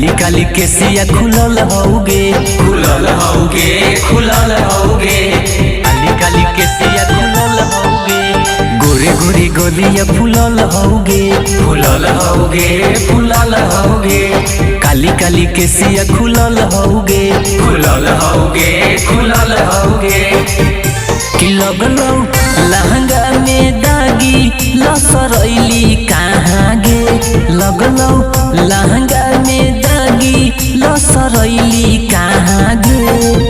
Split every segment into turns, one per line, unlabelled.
काली काली केसिया खुलल हौगे
खुलल हौगे खुलल हौगे
काली काली केसिया खुलल हौगे गोरे गोरे गोलिया फुलल हौगे
फुलल हौगे फुलल हौगे
काली काली केसिया खुलल हौगे
खुलल हौगे खुलल हौगे
कि लगलौ लहंगा में दागी लसरैली कहाँ गे लगलौ लहंगा में दागी लसरैली कहाँ गे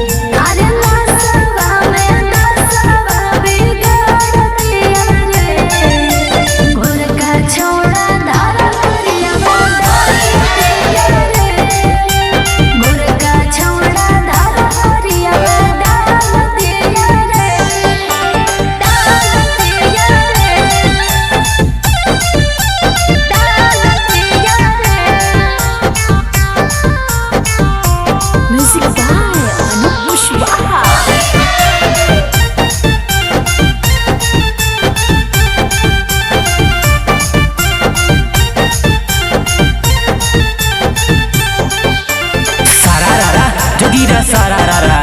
सारारा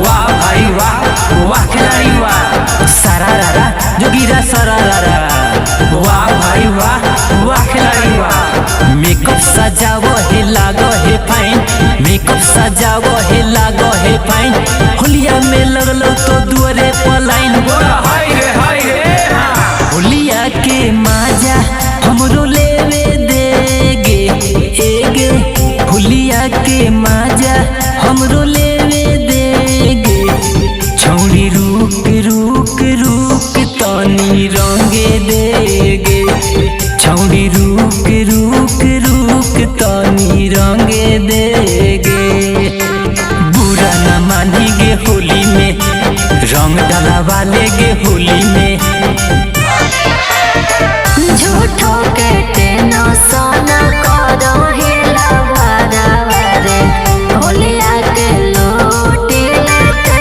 वाह भाई वाह वाह खिलाड़ी वाह
सारारा जोगिरा सारारा
वाह भाई वाह वाह खिलाड़ी वाह
मेकअप सजाव हे लागो हे फाइन मेकअप सजाव हे लागो हे फाइन होलिया में लगलो तो दुआरे पलाइन
हाय रे
होलिया के माजा हमरो लेवे देगे एगे होलिया के माजा हमरो लेवे देगे छौड़ी रुक रुक रुक तनी रंगे देगे छौड़ी रुक रुक रुक तनी रंगे देगे बुरा न मानेगे होली में रंग डाला वाले गे होली में
झूठो के तेनो सोना करो हिला भरावरे होलिया के लूटी लेते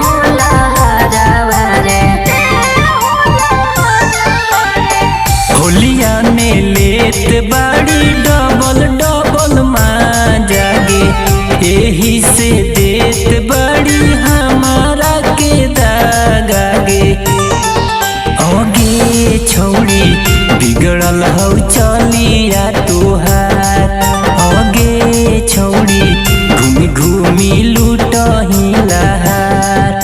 होला हरावरे
होलिया में लेत बड़ी डबल डबल माजा गे यही से देत बड़ी हमारा के दागा गे ओगे छौड़ी बिगड़ल हौ चलिया तोहार ओगे छौड़ी घूमी घूमी लूटही लहार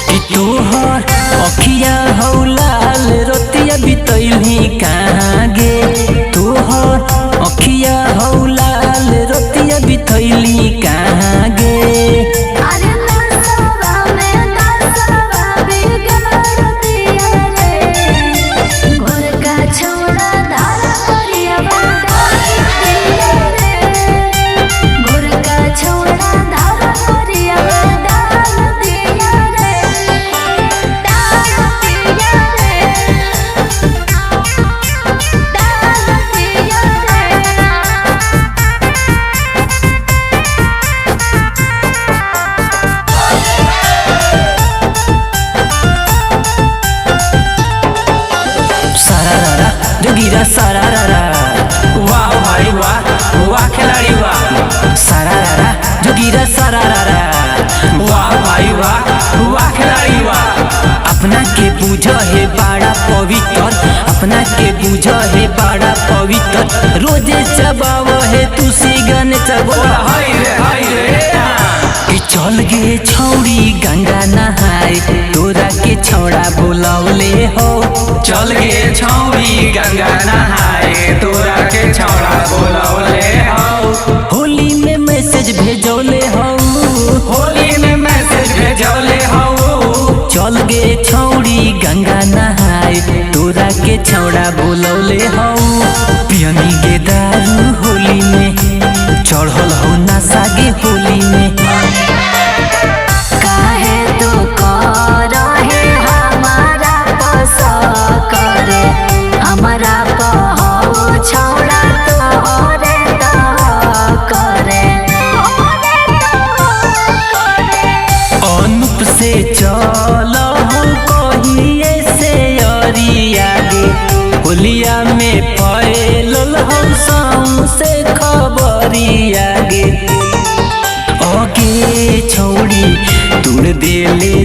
कि तोहर अखिया हौ लाल रतिया बितैली कहाँ गे तोहर अखिया हौ लाल रतिया बितैली कहाँ गे जोगिरा सारारा
वाह भाई वाह वाह खिलाड़ी वाह
सारारा जोगिरा सारारा
वाह भाई वाह वाह खिलाड़ी वाह
अपना के बूझ है बड़ा पवित्र अपना के बूझ है बड़ा पवित्र रोजे चबाव है तुसी गन चबो
हाय रे
कि चल गे छौड़ी गंगा नहाए तोरा के छौड़ा बोलौले हो
चल गे छौड़ी गंगा नहाए तोरा के छौड़ा बोलौले हो
होली में मैसेज भेजौले हो
होली में मैसेज भेजौले हो
चल गे छौड़ी गंगा नहाए तोरा के छौड़ा बोलौले हो पियनी गे दारू होली में चढ़ल हो नशा गे होली में
काहे तू करहे हमारा पस करे हमारा पहो छौड़ा तोरे करे
अनुप से चल हो कहिए से अरिया गे होलिया में फैलल हो से खबर देले